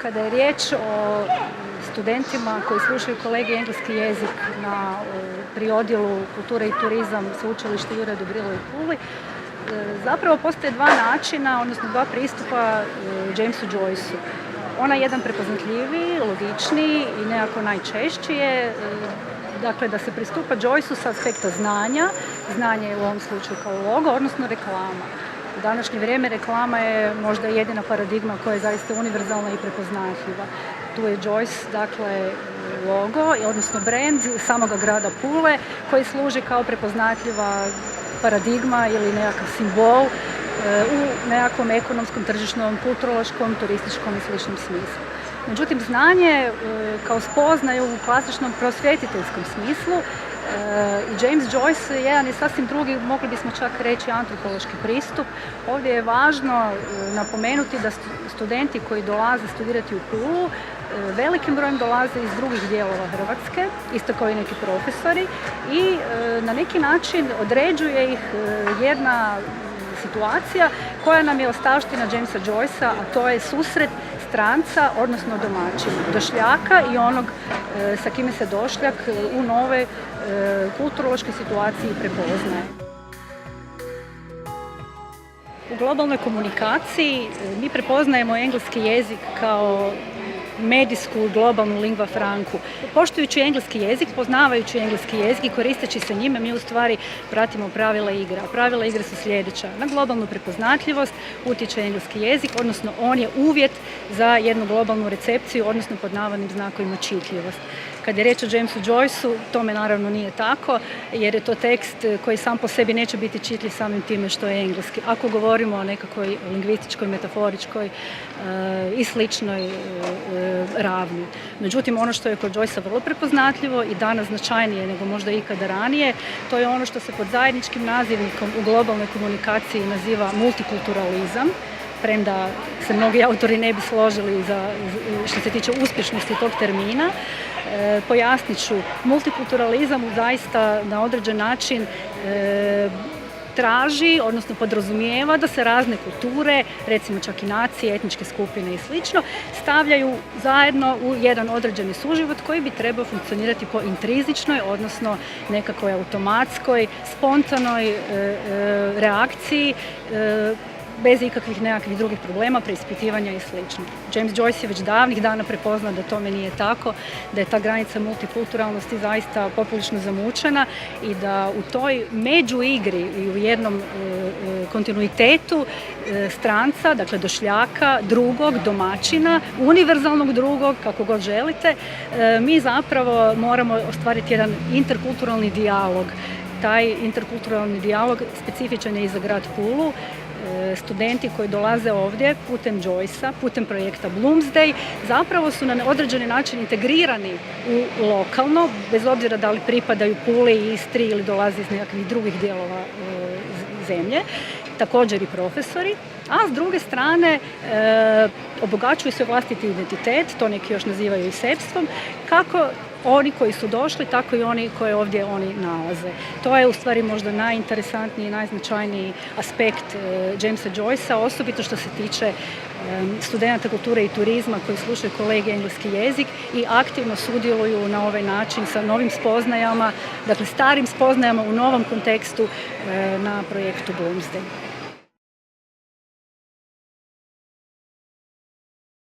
Kada je riječ o studentima koji slušaju kolegij engleski jezik pri odjelu kulture i turizam Sveučilišta Juraj Dobrila u Puli, zapravo postoje dva načina, odnosno dva pristupa Jamesu Joyceu. Ona je jedan prepoznatljiviji, logičniji i nekako najčešći je dakle, da se pristupa Joyceu sa aspekta znanja. Znanje je u ovom slučaju kao logo, odnosno reklama. U današnje vrijeme reklama je možda jedina paradigma koja je zaista univerzalna i prepoznatljiva. Tu je Joyce, dakle, logo, odnosno brand samoga grada Pule koji služi kao prepoznatljiva paradigma ili nekakav simbol u nekakvom ekonomskom, tržišnom, kulturološkom, turističkom i sličnom smislu. Međutim, znanje kao spoznaje u klasičnom prosvjetiteljskom smislu i James Joyce jedan je sasvim drugi, mogli bismo čak reći, antropološki pristup. Ovdje je važno napomenuti da studenti koji dolaze studirati u Pulu velikim brojem dolaze iz drugih dijelova Hrvatske, isto kao i neki profesori, i na neki način određuje ih jedna situacija koja nam je ostavština Jamesa Joycea, a to je susret stranca, odnosno domaćina, došljaka i onog sa kime se došljak u nove kulturološke situacije prepoznaje. U globalnoj komunikaciji mi prepoznajemo engleski jezik kao medijsku globalnu lingua francu. Poštujući engleski jezik, poznavajući engleski jezik i koristeći se njime, mi u stvari pratimo pravila igre. A pravila igre su sljedeća. Na globalnu prepoznatljivost utječe engleski jezik, odnosno on je uvjet za jednu globalnu recepciju, odnosno pod navodnim znakovima čitljivost. Kad je riječ o Jamesu Joyceu, tome naravno nije tako, jer je to tekst koji sam po sebi neće biti čitljiv samim time što je engleski. Ako govorimo o nekakvoj lingvističkoj, metaforičkoj i sličnoj ravni. Međutim, ono što je kod Joycea vrlo prepoznatljivo i danas značajnije nego možda ikada ranije, to je ono što se pod zajedničkim nazivnikom u globalnoj komunikaciji naziva multikulturalizam, premda se mnogi autori ne bi složili što se tiče uspješnosti tog termina. Pojasnit ću, multikulturalizam zaista na određen način traži, odnosno podrazumijeva da se razne kulture, recimo čak i nacije, etničke skupine i slično, stavljaju zajedno u jedan određeni suživot koji bi trebao funkcionirati po intrizičnoj, odnosno nekakvoj automatskoj, spontanoj reakciji, bez ikakvih nekakvih drugih problema, preispitivanja i sl. James Joyce je već davnih dana prepoznao da tome nije tako, da je ta granica multikulturalnosti zaista poprilično zamučena i da u toj međuigri i u jednom kontinuitetu stranca, dakle došljaka, drugog, domaćina, univerzalnog drugog, kako god želite, mi zapravo moramo ostvariti jedan interkulturalni dijalog. Taj interkulturalni dijalog specifičan je i za grad Pulu. Studenti koji dolaze ovdje putem Joycea, putem projekta Bloomsday, zapravo su na određeni način integrirani u lokalno, bez obzira da li pripadaju Puli i Istri ili dolaze iz nekakvih drugih dijelova zemlje, također i profesori, a s druge strane obogaćuju se vlastiti identitet, to neki još nazivaju i sebstvom, kako oni koji su došli, tako i oni koje ovdje oni nalaze. To je u stvari možda najinteresantniji i najznačajniji aspekt Jamesa Joycea, osobito što se tiče studenata kulture i turizma koji slušaju kolegij engleski jezik i aktivno sudjeluju na ovaj način sa novim spoznajama, dakle starim spoznajama u novom kontekstu na projektu Bloomsday.